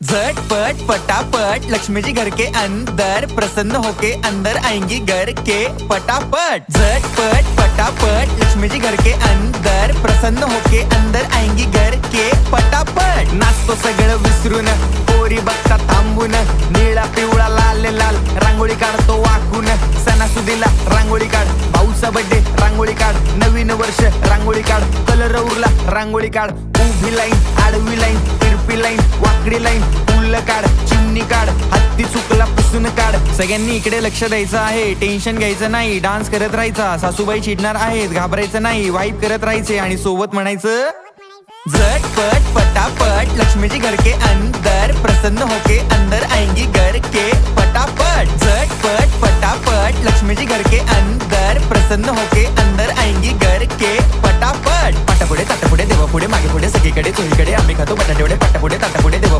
झटपट फटाफट लक्ष्मी जी घर के अंदर प्रसन्न होके अंदर आएंगी घर के फटाफट। झटपट फटाफट लक्ष्मी जी घर के अंदर प्रसन्न होके अंदर आएंगी घर के फटाफट। नाचतो सगळं विसरून पोरी बघता थांबून निळा पिवळा लाल लाल रांगोळी काढतो वाकून। सणासुदीला रांगोळी काढ, भाऊचा बर्थडे रांगोळी काढ, नवीन वर्ष रांगोळी काढ, कलर उरला रांगोळी काढ, उभी लाईन आडवी लाईन तिरपी लाईन वाकडी लाईन फुल काढ, चिमणी काढ, हत्ती चुकला पुसून काढ। सगळ्यांनी इकडे लक्ष द्यायचं आहे, टेन्शन घ्यायचं नाही, डान्स करत राहायचा। सासूबाई चिडणार आहेत, घाबरायचं नाही, वाईप करत राहायचे आणि सोबत म्हणायचं झटपट फटाफट लक्ष्मी जी घर के अंदर प्रसन्न होके अंदर आएंगी घर के फटाफट। झटपट फटाफट लक्ष्मी जी घर के अंदर प्रसन्न होके अंदर आएंगी घर के फटाफट। पाटापुढे ताटापुढे देवापुढे मागे पुढे सगळीकडे चोहीकडे आम्ही खातो बटाटेवडे पाटापुढे ताटापुढे देवा